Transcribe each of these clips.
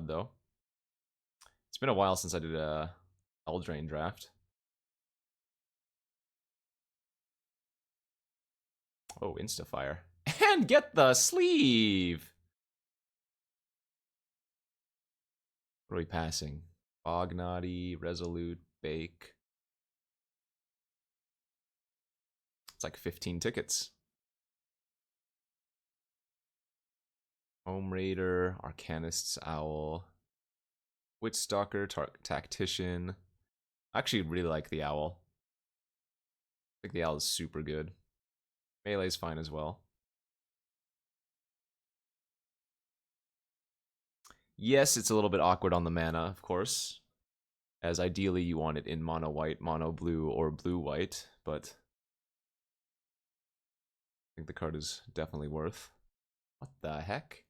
though. It's been a while since I did a Eldraine draft. Oh, Instafire. And get the sleeve! What are we passing? Bognaughty, Resolute, Bake. It's like 15 tickets. Home Raider, Arcanist's Owl, Witchstalker, Tactician. I actually really like the Owl. I think the Owl is super good. Melee's fine as well. Yes, it's a little bit awkward on the mana, of course, as ideally you want it in mono white, mono blue, or blue white, but I think the card is definitely worth. What the heck?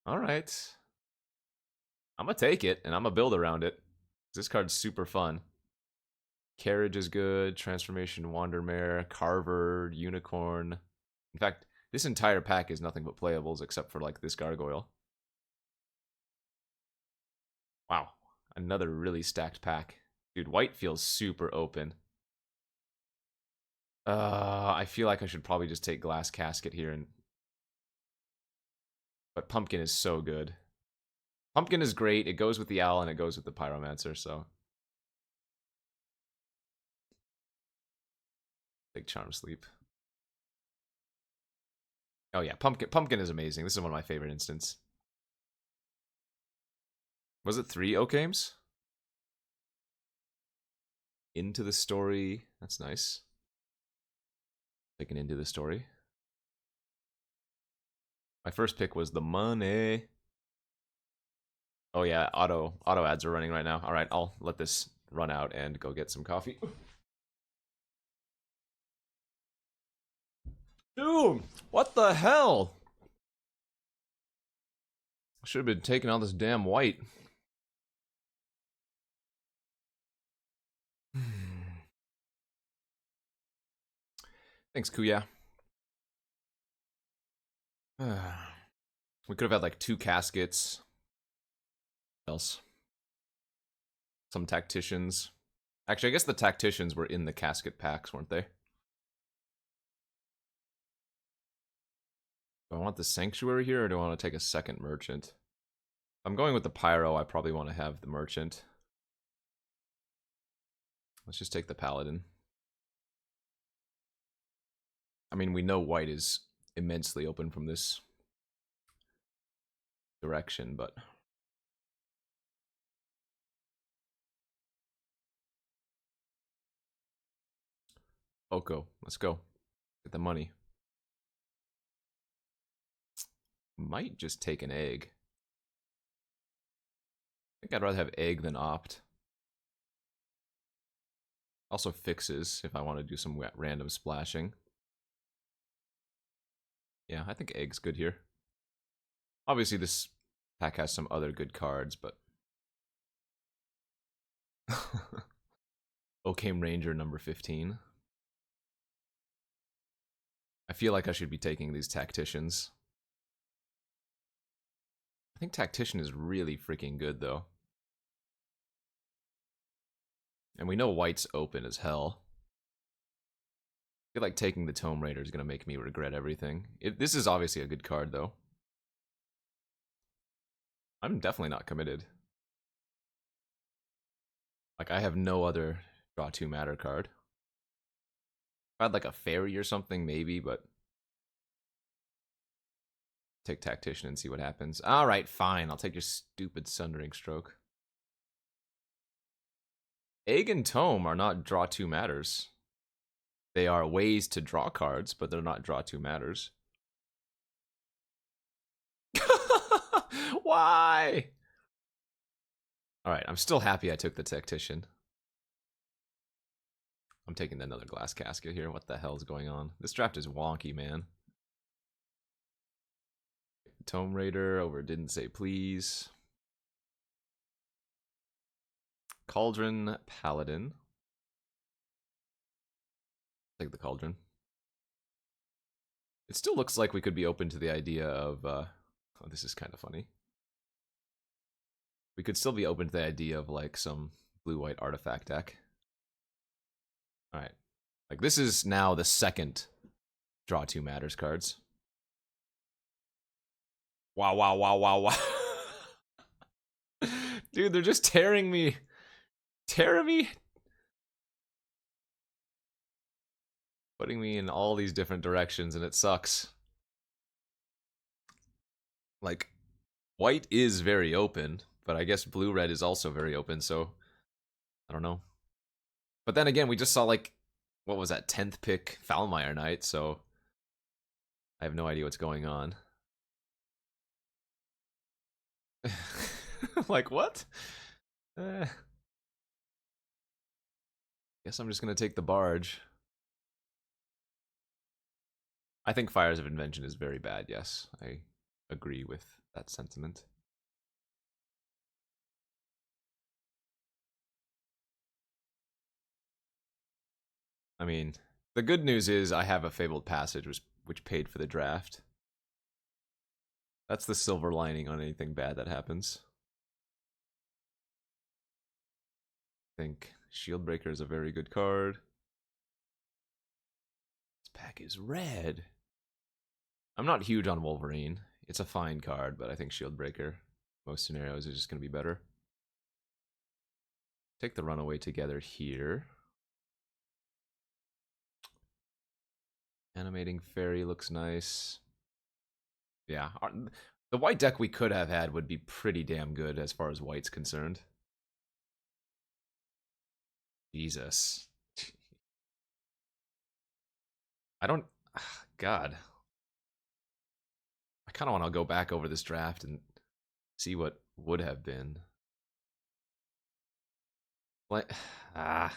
Alright. I'm gonna take it, and I'm gonna build around it. This card's super fun. Carriage is good, Transformation Wandermare, Carver, Unicorn. In fact, this entire pack is nothing but playables except for like this Gargoyle. Wow, another really stacked pack. Dude, white feels super open. I feel like I should probably just take Glass Casket here, but Pumpkin is so good. Pumpkin is great. It goes with the Owl and it goes with the Pyromancer, so take Charm Sleep. Oh yeah, Pumpkin is amazing. This is one of my favorite instants. Was it 3 Okames? Into the Story. That's nice. Taken Into the Story. My first pick was the money. Oh yeah, auto ads are running right now. All right, I'll let this run out and go get some coffee. Dude, what the hell? I should have been taking all this damn white. Thanks, Kuya. We could have had like 2 caskets. What else? Some tacticians. Actually, I guess the tacticians were in the casket packs, weren't they? Do I want the sanctuary here, or do I want to take a second merchant? If I'm going with the pyro, I probably want to have the merchant. Let's just take the paladin. I mean, we know white is immensely open from this direction, but Oko, let's go. Get the money. Might just take an egg. I think I'd rather have egg than opt. Also fixes if I want to do some random splashing. Yeah, I think egg's good here. Obviously, this pack has some other good cards, but Okame Ranger number 15. I feel like I should be taking these tacticians. I think tactician is really freaking good, though. And we know white's open as hell. I feel like taking the Tome Raider is going to make me regret everything. This is obviously a good card, though. I'm definitely not committed. Like, I have no other draw 2 matter card. If I had like a fairy or something, maybe, but take tactician and see what happens. Alright, fine. I'll take your stupid Sundering Stroke. Egg and Tome are not draw 2 matters. They are ways to draw cards, but they're not draw 2 matters. Why? Alright, I'm still happy I took the tactician. I'm taking another glass casket here. What the hell is going on? This draft is wonky, man. Tome Raider over Didn't Say Please. Cauldron Paladin. Take the Cauldron. It still looks like we could be open to the idea of, oh, this is kind of funny. We could still be open to the idea of like some blue-white artifact deck. Alright. Like this is now the second draw 2 matters cards. Wow, wow, wow, wow, wow. Dude, they're just tearing me. Tearing me? Putting me in all these different directions, and it sucks. Like, white is very open, but I guess blue-red is also very open, so I don't know. But then again, we just saw, like, what was that, 10th pick Foulmire Knight, so I have no idea what's going on. Like, what? Guess I'm just gonna take the barge. I think Fires of Invention is very bad, yes. I agree with that sentiment. I mean, the good news is I have a Fabled Passage which paid for the draft. That's the silver lining on anything bad that happens. I think Shieldbreaker is a very good card. This pack is red. I'm not huge on Wolverine. It's a fine card, but I think Shieldbreaker, most scenarios, is just going to be better. Take the Runaway Together here. Animating Fairy looks nice. Yeah, the white deck we could have had would be pretty damn good as far as white's concerned. Jesus. I don't... God. I kind of want to go back over this draft and see what would have been. Like, I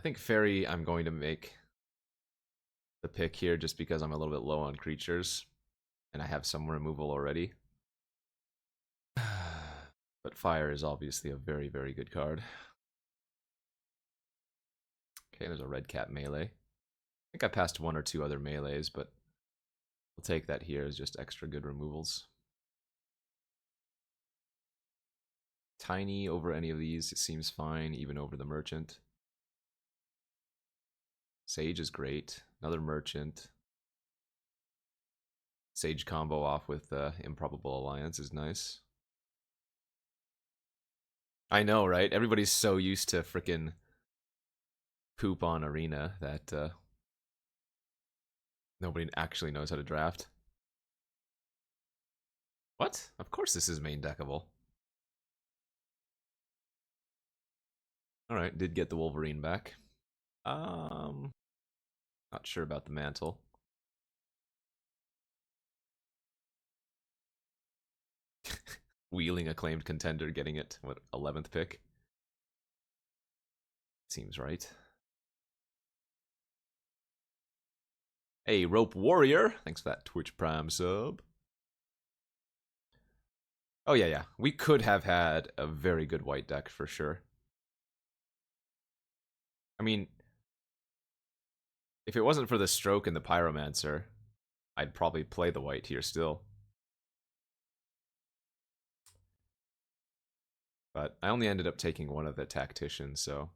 think Fairy, I'm going to make the pick here just because I'm a little bit low on creatures. And I have some removal already. But Fire is obviously a very, very good card. Okay, there's a red cat melee. I think I passed one or two other melees, but we'll take that here as just extra good removals. Tiny over any of these, it seems fine, even over the Merchant. Sage is great. Another Merchant. Sage combo off with Improbable Alliance is nice. I know, right? Everybody's so used to frickin' poop on Arena that nobody actually knows how to draft. What? Of course this is main deckable. Alright, did get the Wolverine back. Not sure about the mantle. Wheeling Acclaimed Contender, getting it, what, 11th pick? Seems right. Hey, Rope Warrior, thanks for that Twitch Prime sub. Oh yeah. We could have had a very good white deck for sure. I mean, if it wasn't for the Stroke and the Pyromancer, I'd probably play the white here still. But I only ended up taking one of the Tacticians, so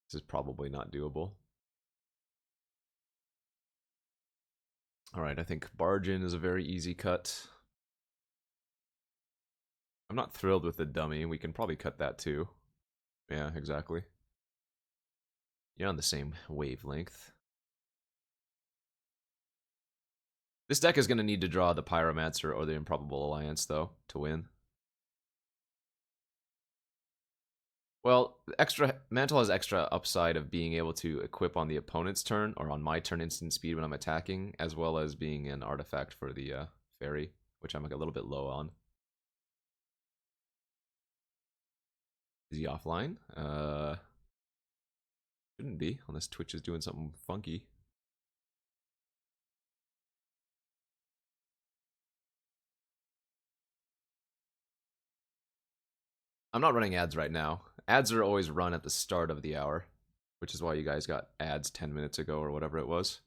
this is probably not doable. Alright, I think Bargain is a very easy cut. I'm not thrilled with the dummy. We can probably cut that too. Yeah, exactly. You're on the same wavelength. This deck is going to need to draw the Pyromancer or the Improbable Alliance, though, to win. Well, Mantle has extra upside of being able to equip on the opponent's turn, or on my turn instant speed when I'm attacking, as well as being an artifact for the Fairy, which I'm like a little bit low on. Is he offline? Shouldn't be, unless Twitch is doing something funky. I'm not running ads right now. Ads are always run at the start of the hour, which is why you guys got ads 10 minutes ago or whatever it was.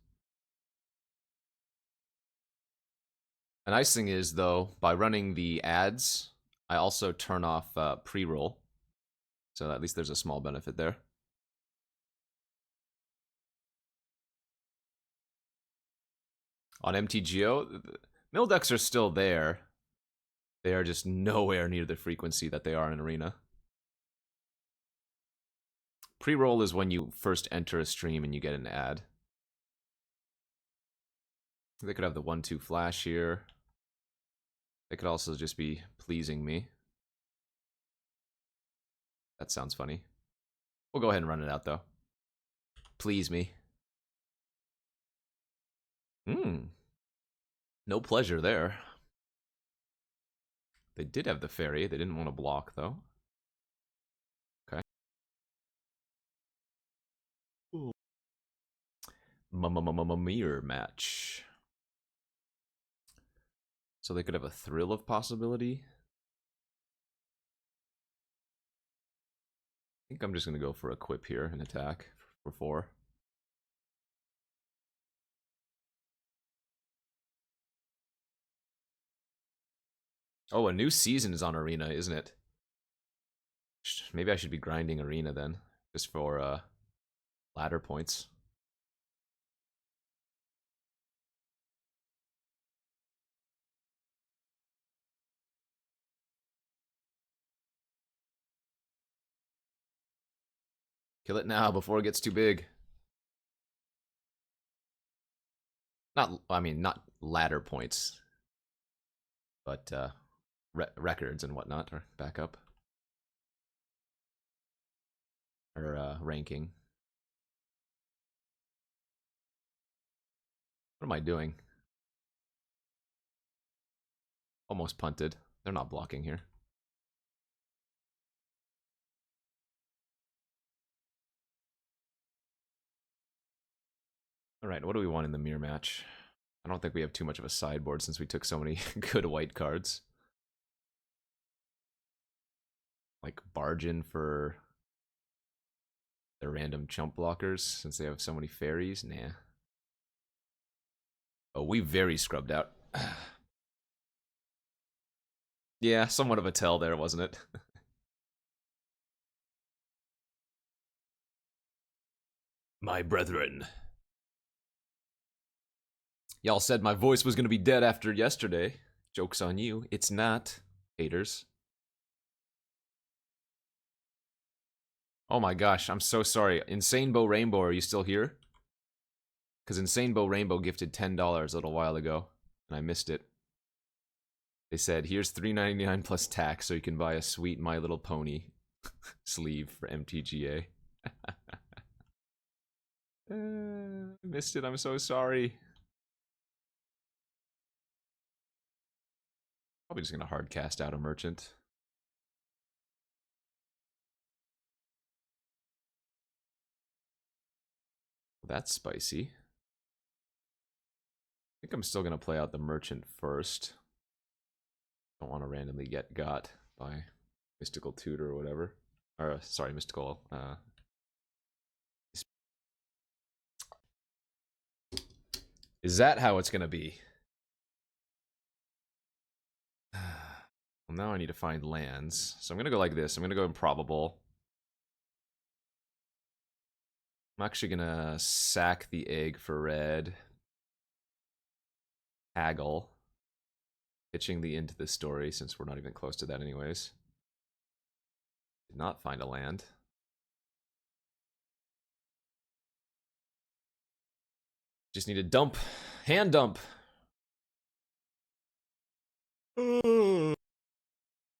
The nice thing is, though, by running the ads, I also turn off pre-roll. So at least there's a small benefit there. On MTGO, mill decks are still there. They are just nowhere near the frequency that they are in Arena. Pre-roll is when you first enter a stream and you get an ad. They could have the 1-2 flash here. They could also just be pleasing me. That sounds funny. We'll go ahead and run it out, though. Please me. No pleasure there. They did have the fairy. They didn't want to block, though. Okay. Mirror match. So they could have a thrill of possibility. I think I'm just going to go for a quip here and attack for 4. Oh, a new season is on Arena, isn't it? Maybe I should be grinding Arena then, just for ladder points. Kill it now before it gets too big. Not ladder points, but records and whatnot, or backup. Or ranking. What am I doing? Almost punted. They're not blocking here. Alright, what do we want in the mirror match? I don't think we have too much of a sideboard since we took so many good white cards. Like barge in for their random chump blockers since they have so many fairies? Nah. Oh, we very scrubbed out. Yeah, somewhat of a tell there, wasn't it? My brethren. Y'all said my voice was going to be dead after yesterday. Joke's on you. It's not, haters. Oh my gosh, I'm so sorry. Insane Bow Rainbow, are you still here? Because Insane Bow Rainbow gifted $10 a little while ago, and I missed it. They said, here's $3.99 plus tax so you can buy a sweet My Little Pony sleeve for MTGA. Missed it, I'm so sorry. Probably just gonna hard cast out a merchant. That's spicy. I think I'm still gonna play out the merchant first. Don't want to randomly get got by Mystical Tutor or whatever. Or, sorry, Mystical. Is that how it's gonna be? Well, now I need to find lands. So I'm gonna go like this. I'm gonna go Improbable. I'm actually gonna sack the egg for red. Haggle. Pitching the into this story since we're not even close to that anyways. Did not find a land. Just need a dump. Hand dump.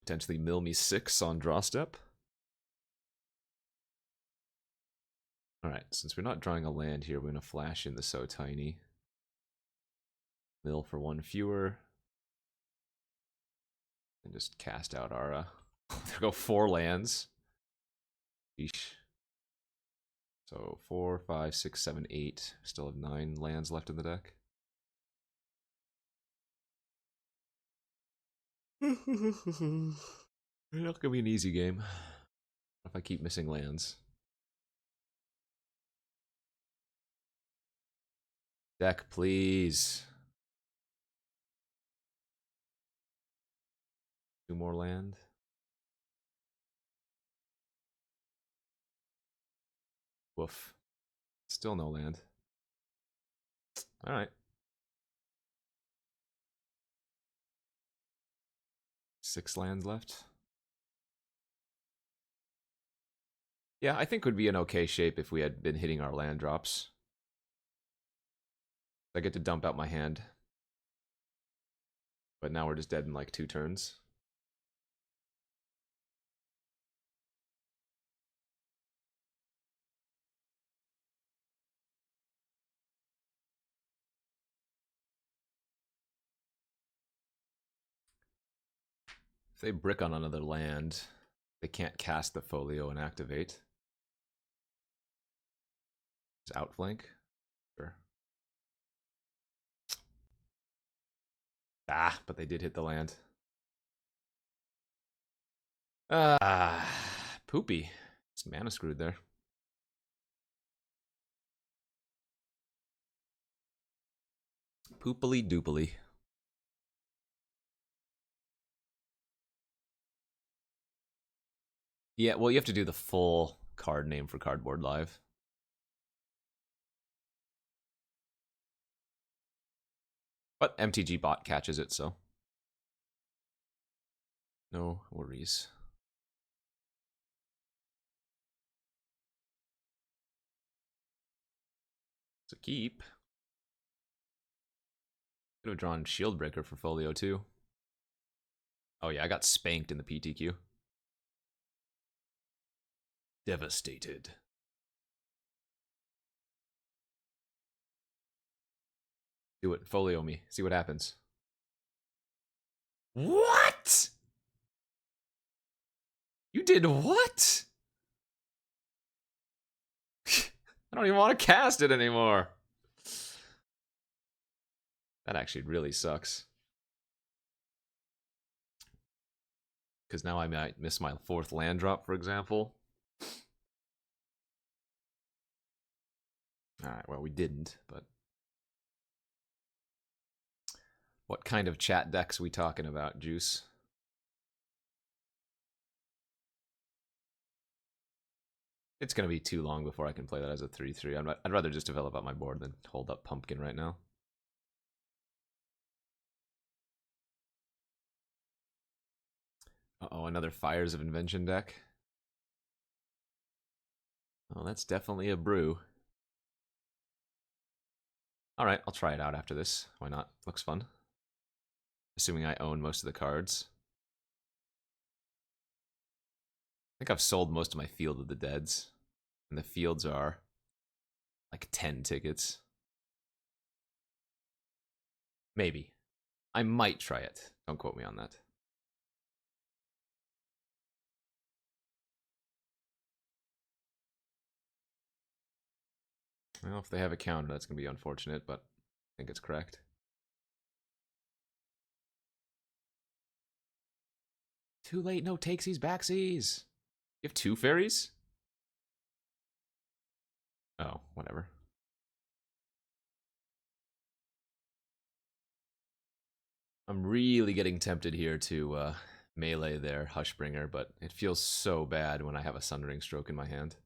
Potentially mill me 6 on draw step. Alright, since we're not drawing a land here, we're going to flash in the So Tiny. Mill for 1 fewer. And just cast out our... there go 4 lands. Eesh. So 4, 5, 6, 7, 8. Still have 9 lands left in the deck. Not gonna be an easy game if I keep missing lands. Deck, please. 2 more land. Woof. Still no land. Alright. 6 lands left. Yeah, I think would be an okay shape if we had been hitting our land drops. I get to dump out my hand. But now we're just dead in like 2 turns. If they brick on another land, they can't cast the folio and activate. Is outflank? Sure. Ah, but they did hit the land. Poopy. It's mana screwed there. Poopily doopily. Yeah, well, you have to do the full card name for Cardboard Live. But MTG bot catches it, so. No worries. It's a keep. Could have drawn Shieldbreaker for folio, too. Oh, yeah, I got spanked in the PTQ. Devastated. Do it. Folio me. See what happens. What? You did what? I don't even want to cast it anymore. That actually really sucks. Because now I might miss my 4th land drop, for example. Alright, well, we didn't, but... What kind of chat decks we talking about, Juice? It's going to be too long before I can play that as a 3-3. I'd rather just develop out my board than hold up Pumpkin right now. Uh-oh, another Fires of Invention deck. Oh, that's definitely a brew. Alright, I'll try it out after this. Why not? Looks fun. Assuming I own most of the cards. I think I've sold most of my Field of the Deads. And the fields are like 10 tickets. Maybe. I might try it. Don't quote me on that. Well, if they have a counter, that's going to be unfortunate, but I think it's correct. Too late, no takesies, backsies. You have 2 fairies? Oh, whatever. I'm really getting tempted here to melee their Hushbringer, but it feels so bad when I have a Sundering Stroke in my hand.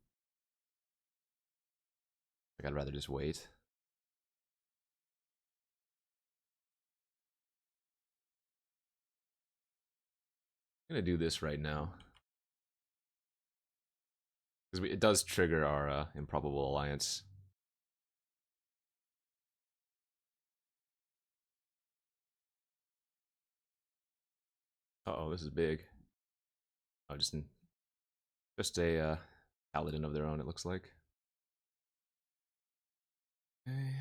Like, I'd rather just wait. I'm going to do this right now. Because it does trigger our Improbable Alliance. Uh-oh, this is big. Oh, just a paladin of their own, it looks like. Okay.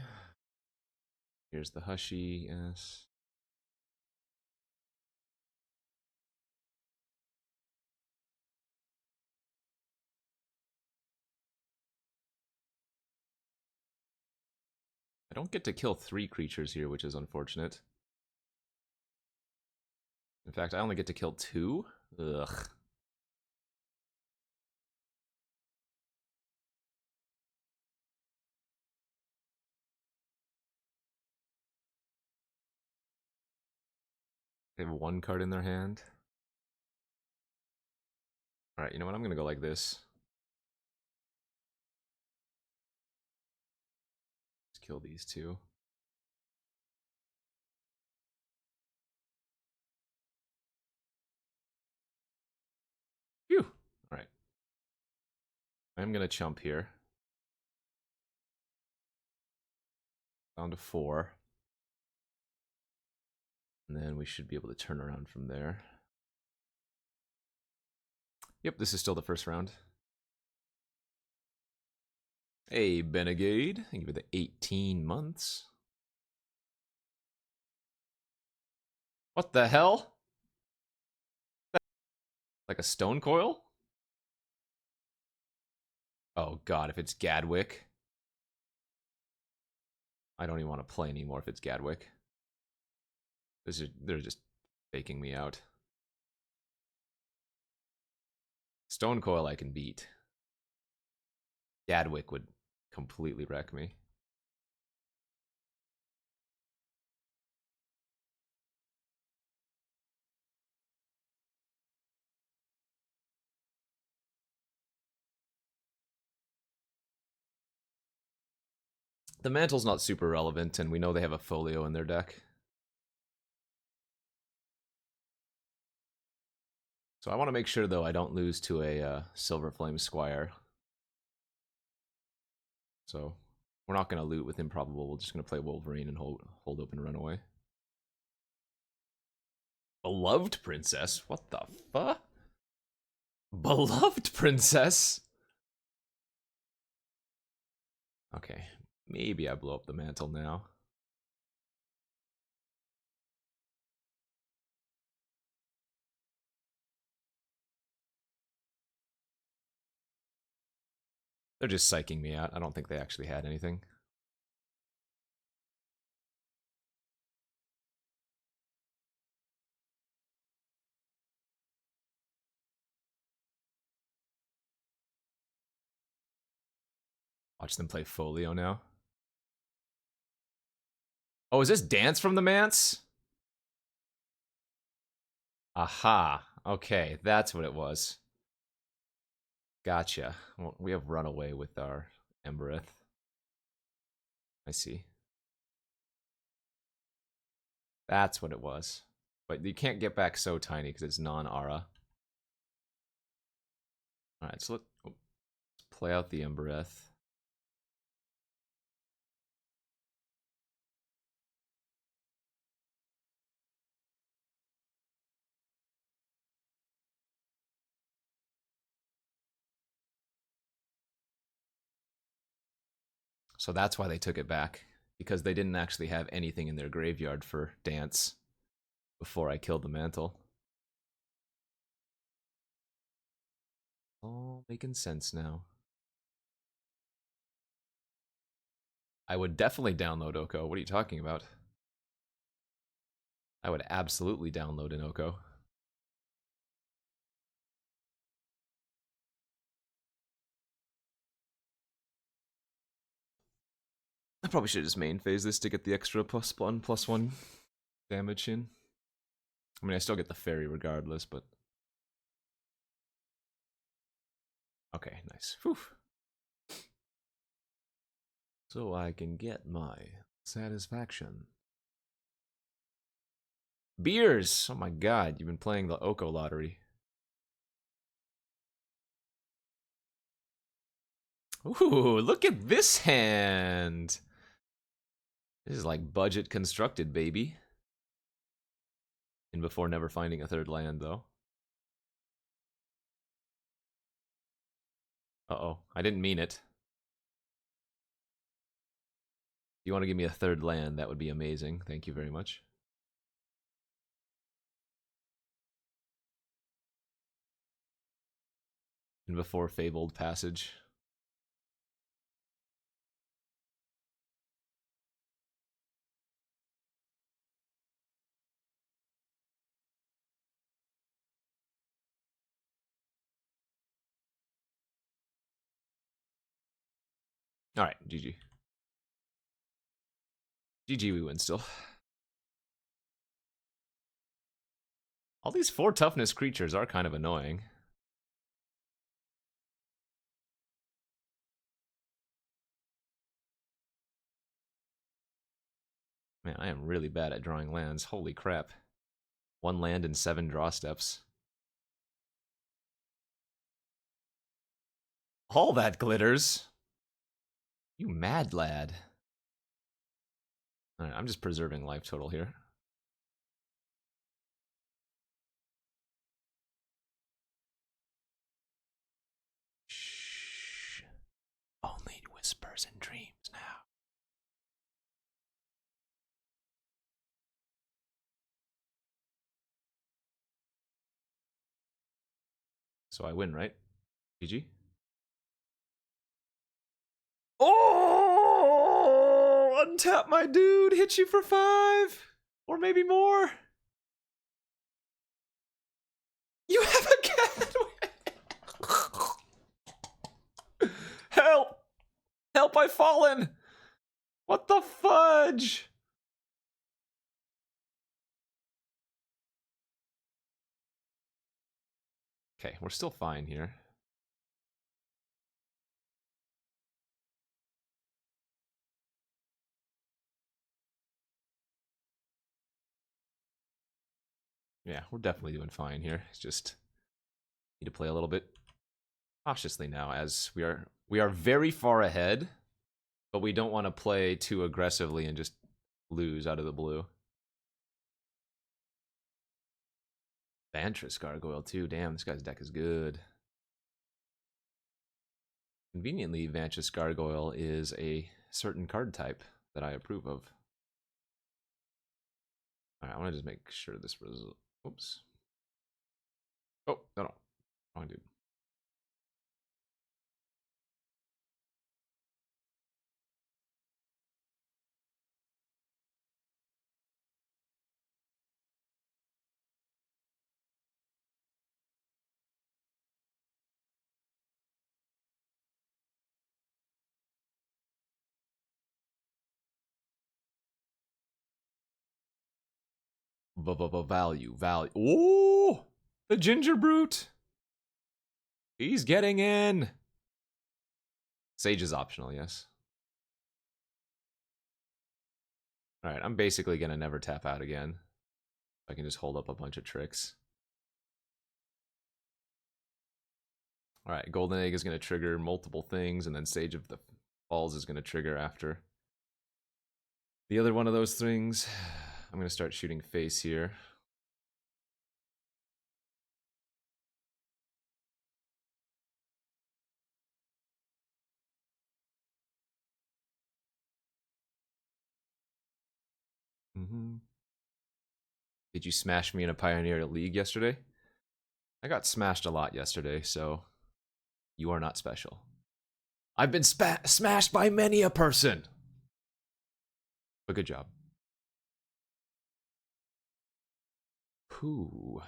Here's the Hushy, yes. I don't get to kill 3 creatures here, which is unfortunate. In fact, I only get to kill 2? Ugh. They have 1 card in their hand. Alright, you know what? I'm gonna go like this. Let's kill these two. Phew! Alright. I'm gonna chump here. Down to 4. And then we should be able to turn around from there. Yep, this is still the first round. Hey, Benegade. Thank you for the 18 months. What the hell? Like a stone coil? Oh god, if it's Gadwick. I don't even want to play anymore if it's Gadwick. They're just faking me out. Stone coil I can beat. Gadwick would completely wreck me. The mantle's not super relevant, and we know they have a folio in their deck. So I want to make sure, though, I don't lose to a Silver Flame Squire. So we're not going to loot with Improbable. We're just going to play Wolverine and hold open and run away. Beloved Princess? What the fuck? Beloved Princess? Okay, maybe I blow up the mantle now. They're just psyching me out. I don't think they actually had anything. Watch them play Folio now. Oh, is this Dance from the Manse? Aha. Okay, that's what it was. Gotcha. Well, we have Runaway with our Embereth. I see. That's what it was. But you can't get back so tiny because it's non-Aura. Alright, so let's play out the Embereth. So that's why they took it back. Because they didn't actually have anything in their graveyard for Dance before I killed the Mantle. All making sense now. I would definitely download Oko. What are you talking about? I would absolutely download an Oko. I probably should just main phase this to get the extra +1/+1 damage in. I mean, I still get the fairy regardless, but... Okay, nice. Whew. So I can get my satisfaction. Beers! Oh my god, you've been playing the Oko lottery. Ooh, look at this hand! This is like budget constructed, baby. And before never finding a third land, though. Uh-oh, I didn't mean it. If you want to give me a third land, that would be amazing. Thank you very much. And before Fabled Passage. Alright, GG. GG, we win still. All these 4 toughness creatures are kind of annoying. Man, I am really bad at drawing lands. Holy crap. 1 land and 7 draw steps. All that glitters. You mad lad. Alright, I'm just preserving life total here. Shh. Only whispers and dreams now. So I win, right? GG. Oh! Untap my dude! Hit you for 5! Or maybe more! You have a cat! Help! Help, I've fallen! What the fudge? Okay, we're still fine here. Yeah, we're definitely doing fine here. It's just need to play a little bit cautiously now, as we are very far ahead, but we don't want to play too aggressively and just lose out of the blue. Vantress Gargoyle too. Damn, this guy's deck is good. Conveniently, Vantress Gargoyle is a certain card type that I approve of. Alright, I want to just make sure this result. Oops. Oh, no. Wrong dude. Value. Oh! The Ginger Brute! He's getting in! Sage is optional, yes. Alright, I'm basically gonna never tap out again. I can just hold up a bunch of tricks. Alright, Golden Egg is gonna trigger multiple things, and then Sage of the Falls is gonna trigger after the other one of those things. I'm gonna start shooting face here. Did you smash me in a Pioneer League yesterday? I got smashed a lot yesterday, so you are not special. I've been smashed by many a person! But good job. Pooh.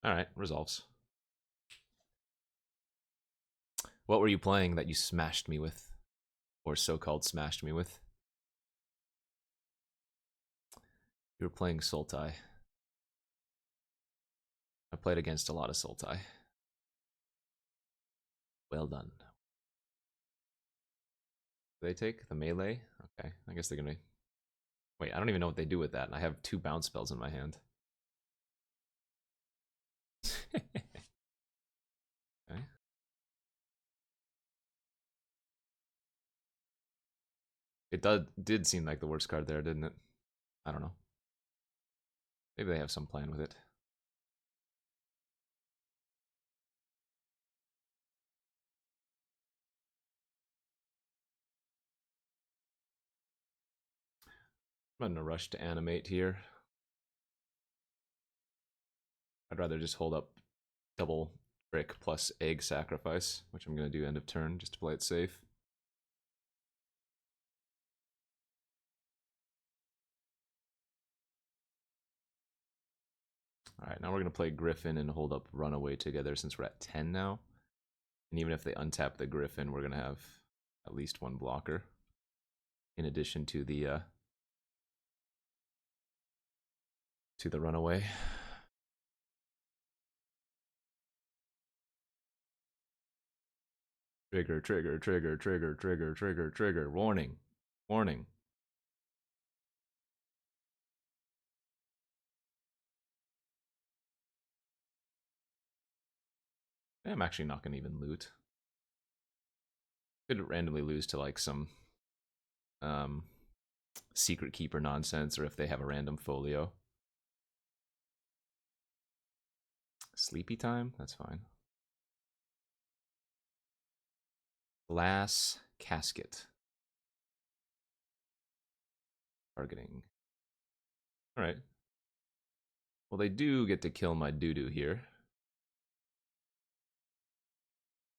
Alright, resolves. What were you playing that you smashed me with? Or so-called smashed me with? You were playing Sultai. I played against a lot of Sultai. Well done. Do they take the melee? Okay, I guess they're gonna... Wait, I don't even know what they do with that, and I have 2 bounce spells in my hand. Okay. It did seem like the worst card there, didn't it? I don't know. Maybe they have some plan with it. I'm not in a rush to animate here. I'd rather just hold up double brick plus egg sacrifice, which I'm going to do end of turn just to play it safe. Alright, now we're going to play Griffin and hold up Runaway together since we're at 10 now. And even if they untap the Griffin, we're going to have at least 1 blocker. In addition to the Runaway. Trigger, trigger, trigger, trigger, trigger, trigger, trigger. Warning. Warning. I'm actually not going to even loot. Could randomly lose to like some secret keeper nonsense, or if they have a random folio. Sleepy time? That's fine. Glass casket. Targeting. Alright. Well, they do get to kill my doo-doo here.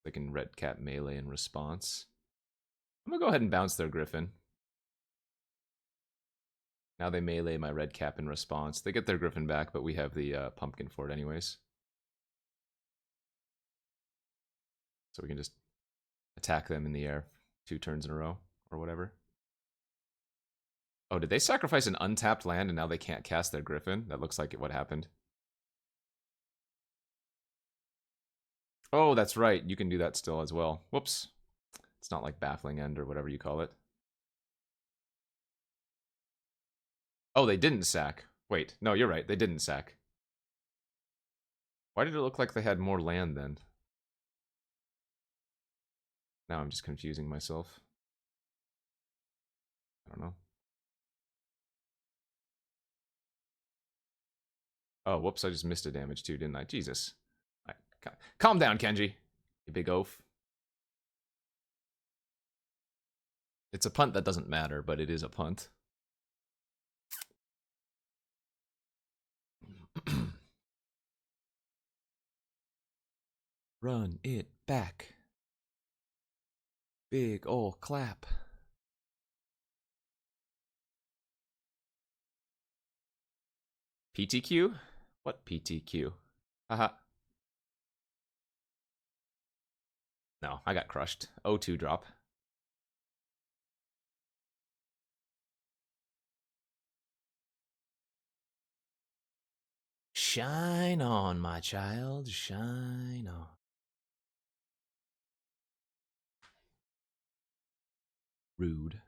They can red cap melee in response. I'm gonna go ahead and bounce their griffin. Now they melee my red cap in response. They get their griffin back, but we have the pumpkin for it anyways. So we can just attack them in the air 2 turns in a row, or whatever. Oh, did they sacrifice an untapped land and now they can't cast their griffin? That looks like what happened. Oh, that's right. You can do that still as well. Whoops. It's not like Baffling End or whatever you call it. Oh, they didn't sack. Wait, no, you're right. They didn't sack. Why did it look like they had more land then? Now I'm just confusing myself. I don't know. Oh, whoops, I just missed a damage too, didn't I? Jesus. Right, calm down, Kenji. You big oaf. It's a punt that doesn't matter, but it is a punt. Run it back. Big ol' clap. PTQ? What PTQ? Haha. No, I got crushed. 0-2 drop. Shine on, my child. Shine on. Rude.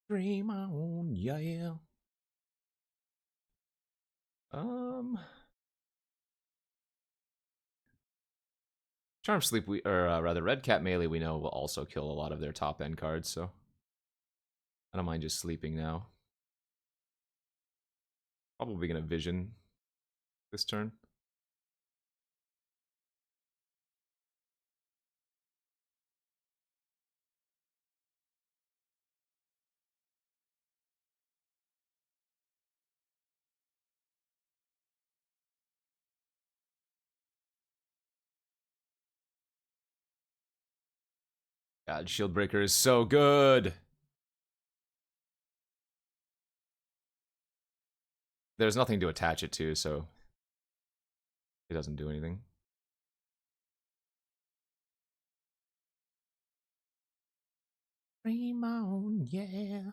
Dream on, yeah. Charm Sleep, rather Red Cat Melee, we know will also kill a lot of their top end cards, so I don't mind just sleeping now. Probably gonna Vision this turn. God, Shieldbreaker is so good. There's nothing to attach it to, so it doesn't do anything. Dream on, yeah.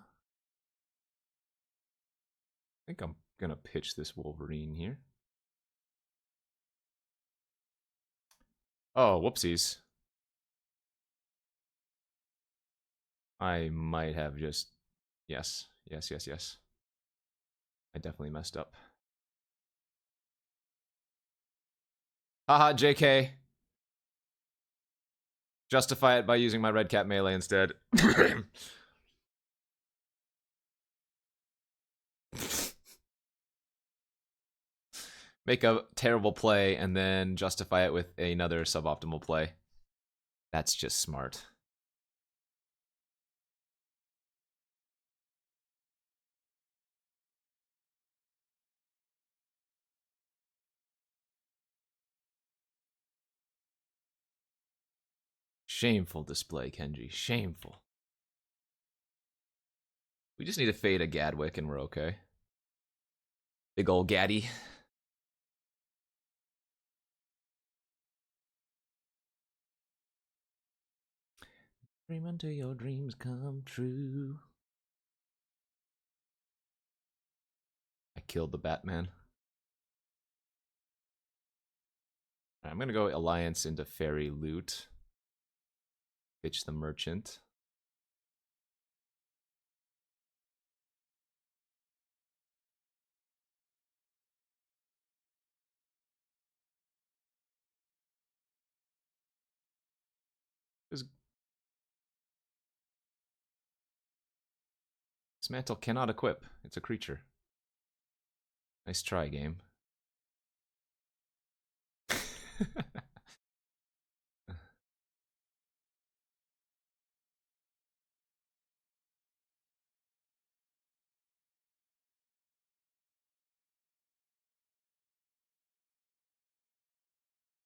I think I'm gonna pitch this Wolverine here. Oh, whoopsies. I might have just... Yes. Yes, yes, yes. I definitely messed up. Haha, JK. Justify it by using my Red Cat Melee instead. Make a terrible play and then justify it with another suboptimal play. That's just smart. Shameful display, Kenji. Shameful. We just need to fade a Gadwick and we're okay. Big ol' Gaddy. Dream until your dreams come true. I killed the Batman. I'm going to go Alliance into Fairy Loot. Pitch the Merchant. This mantle cannot equip. It's a creature. Nice try, game.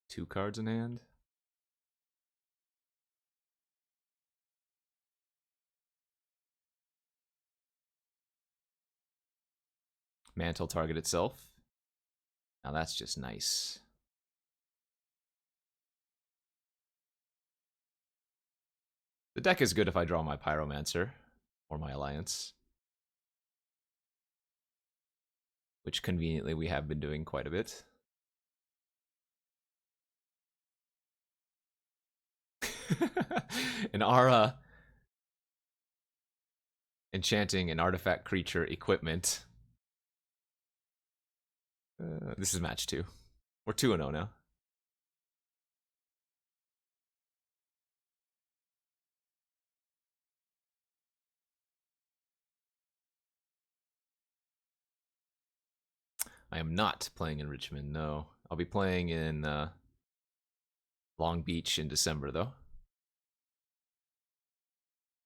2 cards in hand. Mantle target itself. Now that's just nice. The deck is good if I draw my Pyromancer or my Alliance. Which conveniently we have been doing quite a bit. An Aura enchanting an artifact creature equipment. This is match 2. We're 2-0 now. I am not playing in Richmond, no. I'll be playing in Long Beach in December, though.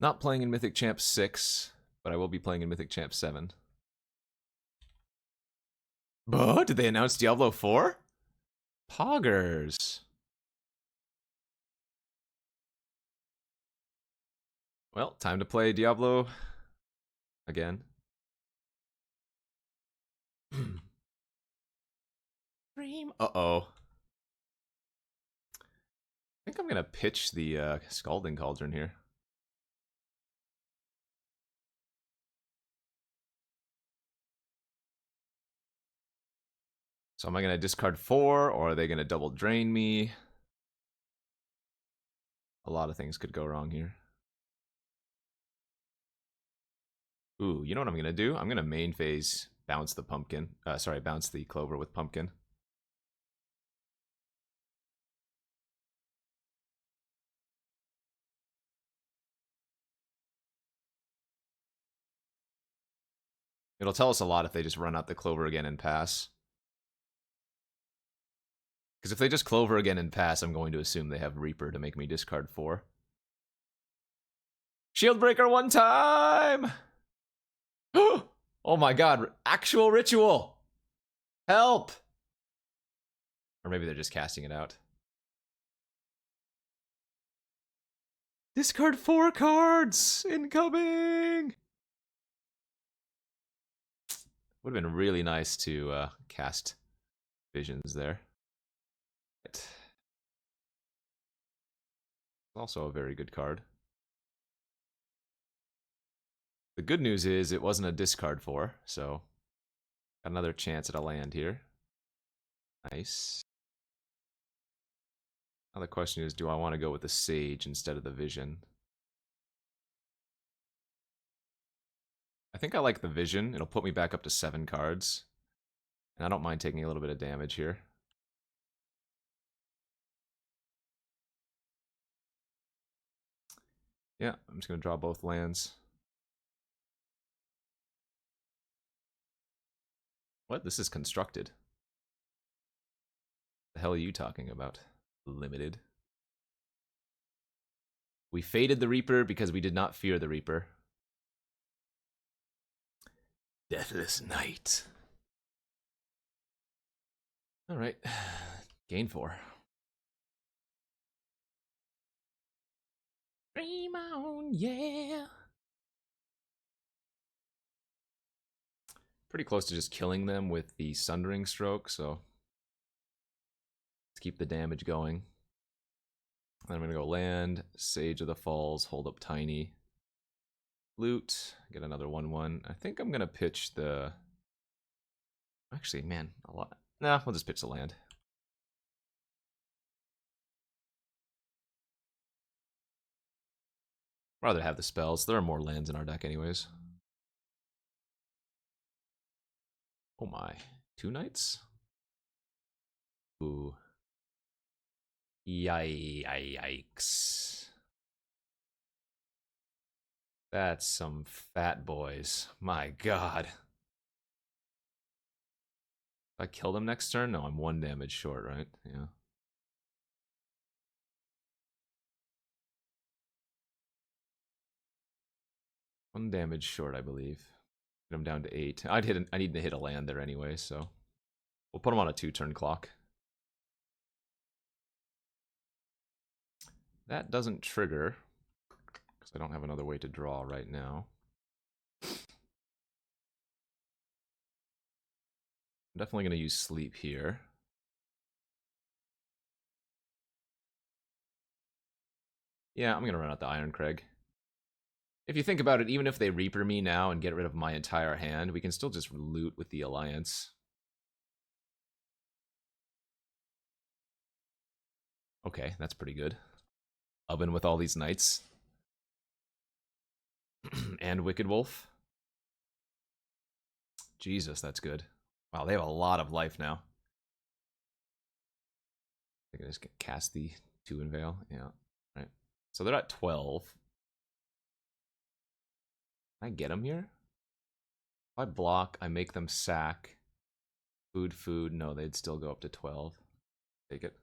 Not playing in Mythic Champ 6, but I will be playing in Mythic Champ 7. Oh, did they announce Diablo 4? Poggers. Well, time to play Diablo again. Dream. Uh-oh. I think I'm going to pitch the Scalding Cauldron here. So am I going to discard 4, or are they going to double drain me? A lot of things could go wrong here. Ooh, you know what I'm going to do? I'm going to main phase bounce the pumpkin. Bounce the clover with pumpkin. It'll tell us a lot if they just run out the clover again and pass. Because if they just clover again and pass, I'm going to assume they have Reaper to make me discard 4. Shieldbreaker 1 time! Oh my god, actual ritual! Help! Or maybe they're just casting it out. Discard 4 cards! Incoming! Would have been really nice to cast Visions there. Right. Also a very good card. The good news is it wasn't a discard 4, so got another chance at a land here. Nice. Now the question is, do I want to go with the Sage instead of the Vision? I think I like the Vision. It'll put me back up to 7 cards. And I don't mind taking a little bit of damage here. Yeah, I'm just going to draw both lands. What? This is constructed. The hell are you talking about? Limited. We faded the Reaper because we did not fear the Reaper. Deathless Knight. Alright. Gain 4. Dream on, yeah. Pretty close to just killing them with the Sundering Stroke, so let's keep the damage going. Then I'm gonna go land, Sage of the Falls, hold up Tiny, loot, get another 1/1. I think I'm gonna pitch the. Actually, man, a lot. Nah, we'll just pitch the land. Rather have the spells. There are more lands in our deck anyways. Oh my. 2 knights? Ooh. Yikes. That's some fat boys. My god. If I kill them next turn? No, I'm 1 damage short, right? Yeah. One damage short, I believe. Get him down to 8. I need to hit a land there anyway, so we'll put him on a 2-turn clock. That doesn't trigger because I don't have another way to draw right now. I'm definitely going to use sleep here. Yeah, I'm going to run out the Iron Crag. If you think about it, even if they Reaper me now and get rid of my entire hand, we can still just loot with the Alliance. Okay, that's pretty good. Oven with all these knights. And Wicked Wolf. Jesus, that's good. Wow, they have a lot of life now. I think I just cast the 2 Unveil. Yeah, right. So they're at 12. Can I get them here? If I block, I make them sack. Food. No, they'd still go up to 12. Take it.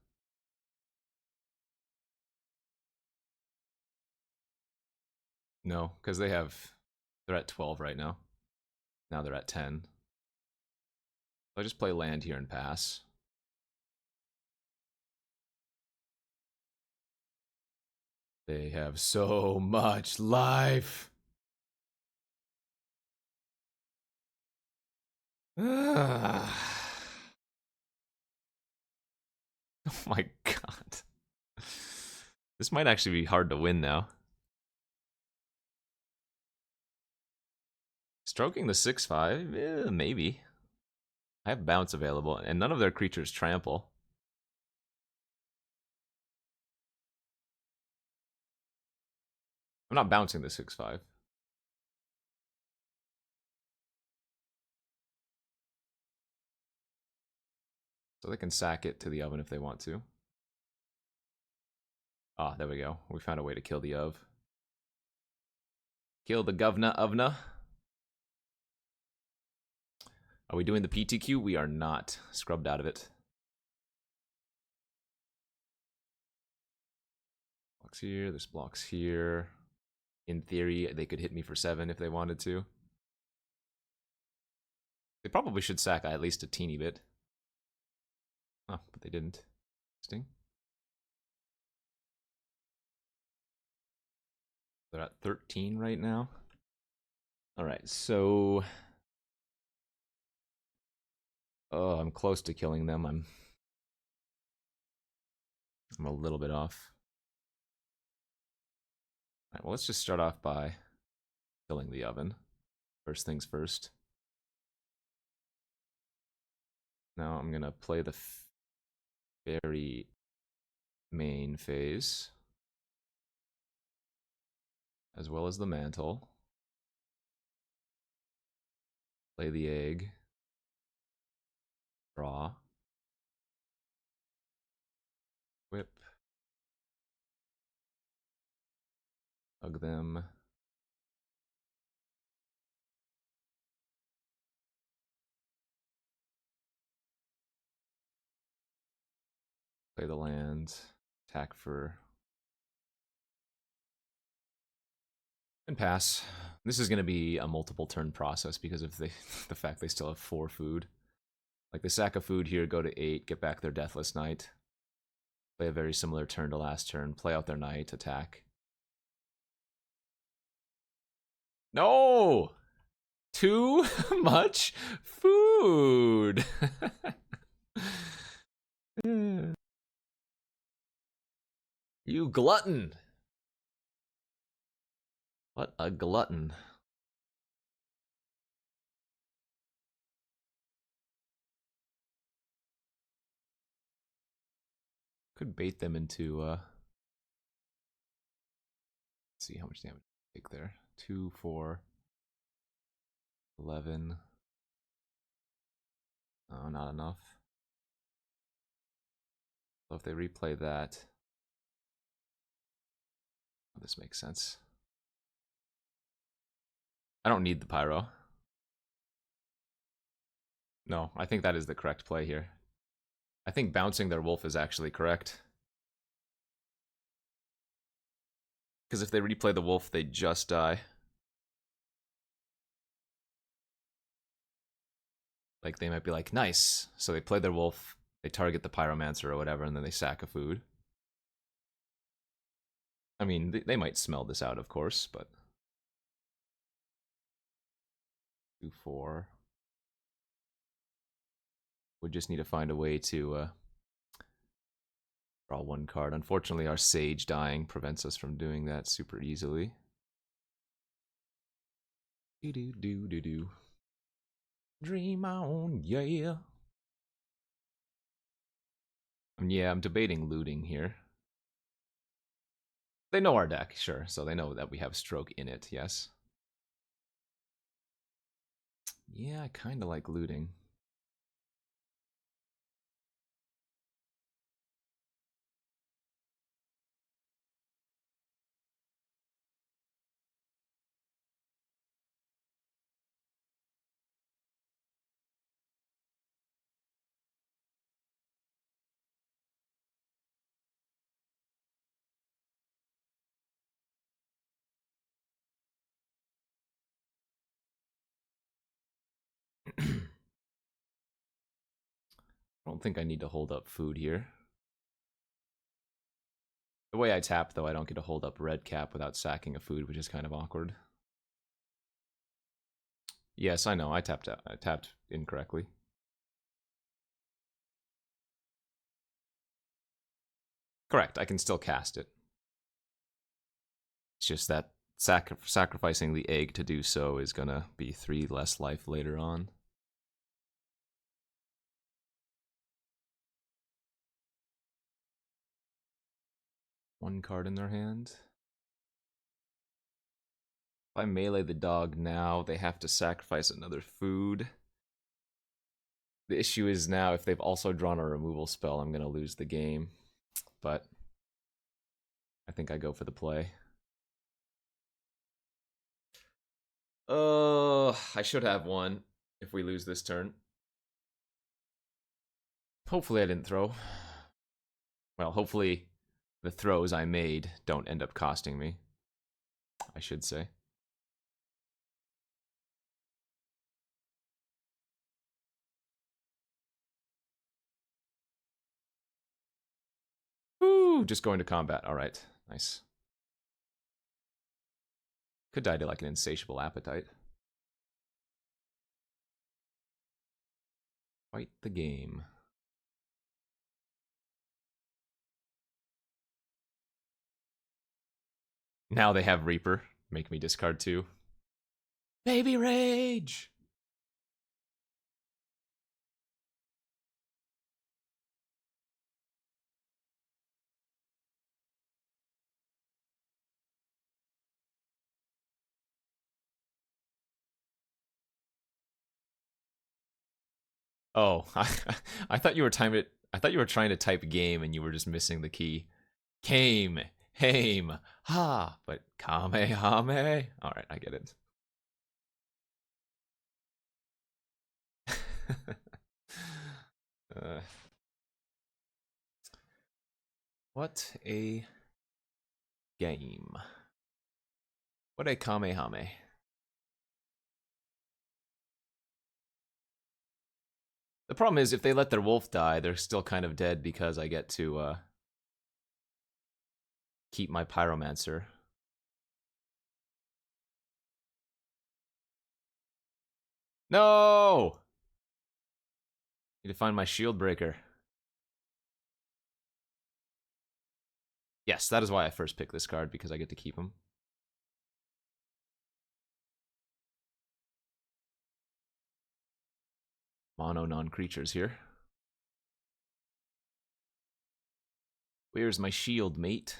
No, because they're at 12 right now. Now they're at 10. I just play land here and pass. They have so much life. Oh my god. This might actually be hard to win now. Stroking the 6/5? Maybe. I have bounce available, and none of their creatures trample. I'm not bouncing the 6/5. So they can sack it to the oven if they want to. Ah, there we go. We found a way to kill the of. Kill the govna ovna. Are we doing the PTQ? We are not. Scrubbed out of it. Blocks here, this blocks here. In theory, they could hit me for 7 if they wanted to. They probably should sack at least a teeny bit. Oh, but they didn't. Interesting. They're at 13 right now. Alright, so... Oh, I'm close to killing them. I'm a little bit off. Alright, well, let's just start off by killing the oven. First things first. Now I'm going to play the very main phase, as well as the mantle. Play the egg. Draw. Whip. Hug them. Play the land. Attack for... and pass. This is going to be a multiple turn process because of the fact they still have 4 food. Like, they sack a food here, go to 8, get back their Deathless Knight. Play a very similar turn to last turn. Play out their knight, attack. No! Too much food! You glutton! What a glutton. Could bait them into, let's see how much damage. Take there. 2, 4, 11. Oh, not enough. So if they replay that, this makes sense. I don't need the pyro. No, I think that is the correct play here. I think bouncing their wolf is actually correct. Because if they replay the wolf, they just die. Like, they might be like, nice. So they play their wolf, they target the pyromancer or whatever, and then they sack a food. I mean, they might smell this out, of course, but... 2, 4. We just need to find a way to draw one card. Unfortunately, our Sage dying prevents us from doing that super easily. Do-do-do-do-do. Dream on, yeah. Yeah, I'm debating looting here. They know our deck, sure, so they know that we have Stroke in it, yes. Yeah, I kind of like looting. I don't think I need to hold up food here. The way I tap, though, I don't get to hold up red cap without sacking a food, which is kind of awkward. Yes, I know, I tapped incorrectly. Correct, I can still cast it. It's just that sacrificing the egg to do so is gonna be 3 less life later on. One card in their hand. If I melee the dog now, they have to sacrifice another food. The issue is now, if they've also drawn a removal spell, I'm gonna lose the game. But I think I go for the play. I should have one if we lose this turn. Hopefully I didn't throw. Well, hopefully the throws I made don't end up costing me, I should say. Ooh, just going to combat. All right, nice. Could die to like an insatiable appetite. Fight the game. Now they have Reaper. Make me discard 2. Baby Rage! Oh, I thought you were trying to type game and you were just missing the key. Came, hame, ha, but kamehame. All right, I get it. What a game. What a kamehame. The problem is, if they let their wolf die, they're still kind of dead because I get to keep my pyromancer. No! Need to find my shield breaker. Yes, that is why I first picked this card, because I get to keep him. Mono non-creatures here. Where's my shield, mate?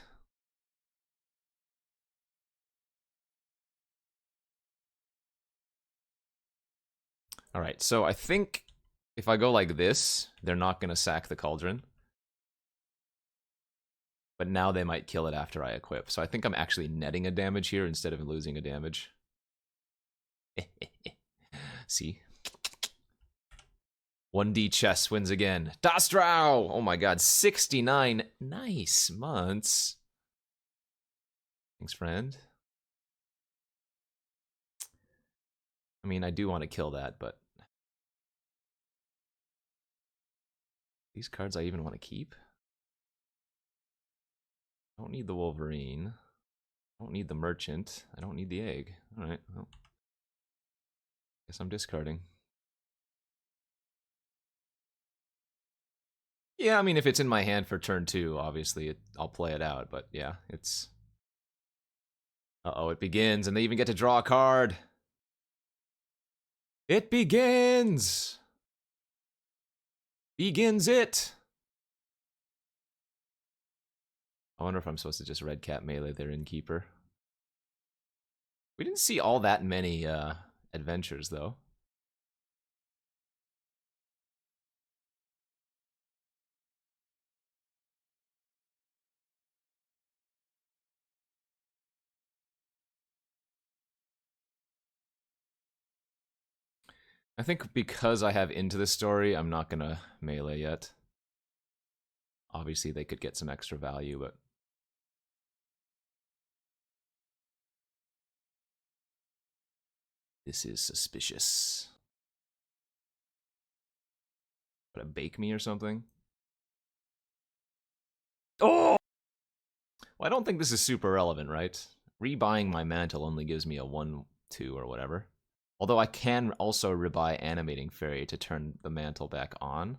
All right, so I think if I go like this, they're not going to sack the Cauldron. But now they might kill it after I equip. So I think I'm actually netting a damage here instead of losing a damage. See? 1D chess wins again. Dastrau! Oh my god, 69 nice months. Thanks, friend. I mean, I do want to kill that, but... These cards I even want to keep? I don't need the Wolverine. I don't need the Merchant. I don't need the Egg. Alright, well. Guess I'm discarding. Yeah, I mean, if it's in my hand for turn 2, obviously I'll play it out, but yeah, it's... Uh-oh, it begins, and they even get to draw a card! It begins! Begins it! I wonder if I'm supposed to just Red Cap melee their Innkeeper. We didn't see all that many adventures, though. I think because I have Into the Story, I'm not going to melee yet. Obviously, they could get some extra value, but... This is suspicious. Would it bake me or something? Oh! Well, I don't think this is super relevant, right? Rebuying my mantle only gives me a 1-2 or whatever. Although I can also rebuy Animating Fairy to turn the mantle back on.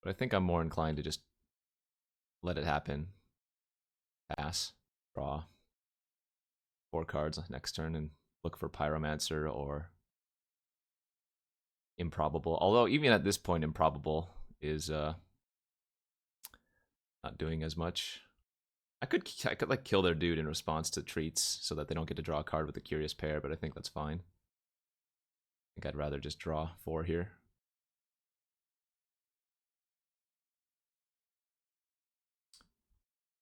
But I think I'm more inclined to just let it happen. Pass. Draw 4 cards next turn and look for Pyromancer or Improbable. Although even at this point, Improbable is not doing as much. I could like kill their dude in response to treats so that they don't get to draw a card with a Curious Pair, but I think that's fine. I think I'd rather just draw 4 here.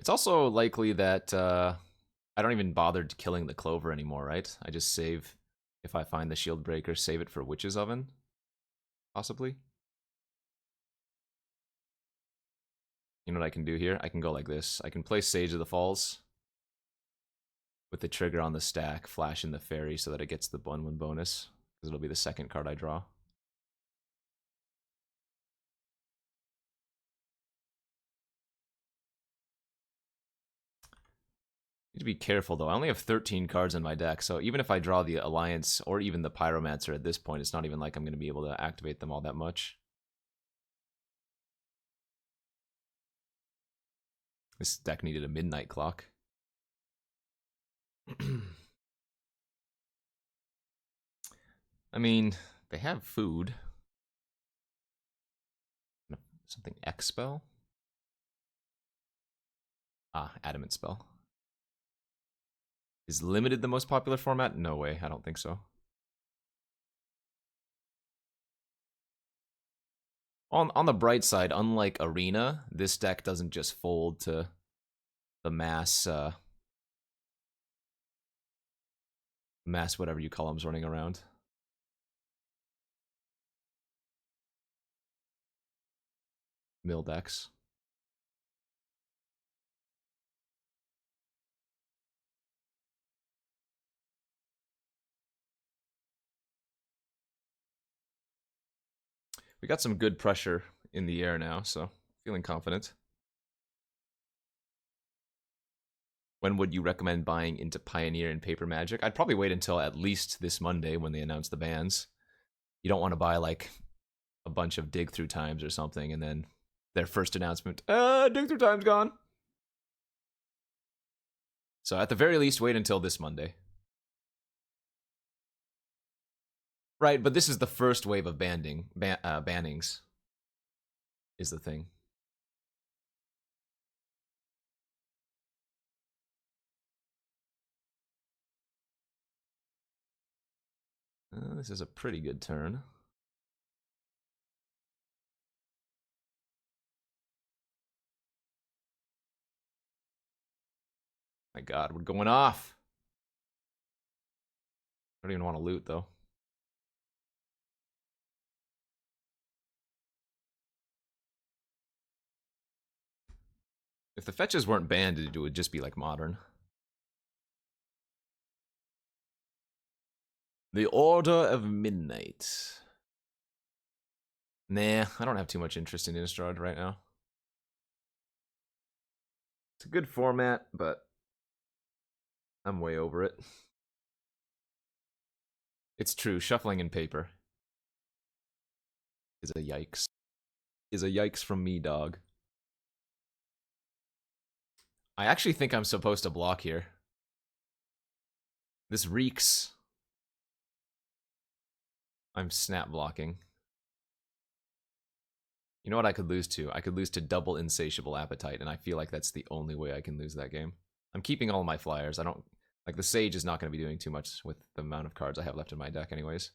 It's also likely that I don't even bother killing the Clover anymore, right? I just save, if I find the Shield Breaker, save it for Witch's Oven, possibly. You know what I can do here? I can go like this. I can play Sage of the Falls with the trigger on the stack, flash in the Fairy so that it gets the 1/1 bonus, because it'll be the second card I draw. Need to be careful though. I only have 13 cards in my deck, so even if I draw the Alliance or even the Pyromancer at this point, it's not even like I'm going to be able to activate them all that much. This deck needed a Midnight Clock. I mean, they have food. Something X spell? Ah, Adamant spell. Is limited the most popular format? No way, I don't think so. On the bright side, unlike Arena, this deck doesn't just fold to the mass whatever you call them running around. Mill decks. We got some good pressure in the air now, so feeling confident. When would you recommend buying into Pioneer and Paper Magic? I'd probably wait until at least this Monday when they announce the bans. You don't want to buy like a bunch of Dig Through Times or something and then their first announcement, Dig Through Time's gone. So at the very least, wait until this Monday. Right, but this is the first wave of bannings, is the thing. This is a pretty good turn. My god, we're going off. I don't even want to loot, though. If the fetches weren't banned, it would just be like modern. The Order of Midnight. Nah, I don't have too much interest in Innistrad right now. It's a good format, but I'm way over it. It's true, shuffling in paper is a yikes. Is a yikes from me, dog. I actually think I'm supposed to block here. This reeks. I'm snap blocking. You know what I could lose to? I could lose to double Insatiable Appetite, and I feel like that's the only way I can lose that game. I'm keeping all my flyers. I don't... Like, the Sage is not going to be doing too much with the amount of cards I have left in my deck anyways.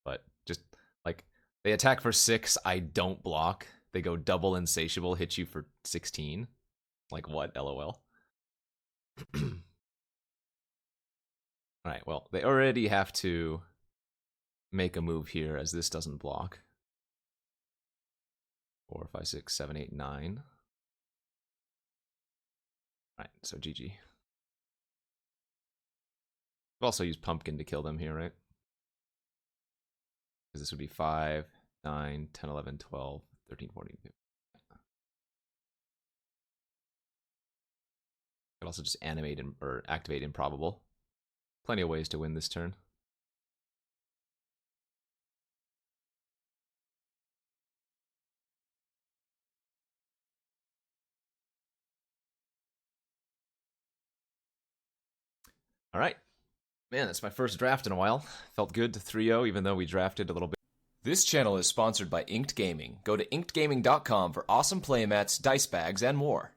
But just, like, they attack for 6, I don't block. They go double Insatiable, hit you for 16. Like, what? LOL. Alright, well, they already have to make a move here, as this doesn't block. 4, 5, 6, 7, 8, 9. Alright, so GG. We'll also use Pumpkin to kill them here, right? Because this would be 5, 9, 10, 11, 12, 13, 14, 15. Could also just animate or activate Improbable. Plenty of ways to win this turn. All right. Man, that's my first draft in a while. Felt good to 3-0, even though we drafted a little bit. This channel is sponsored by Inked Gaming. Go to inkedgaming.com for awesome playmats, dice bags, and more.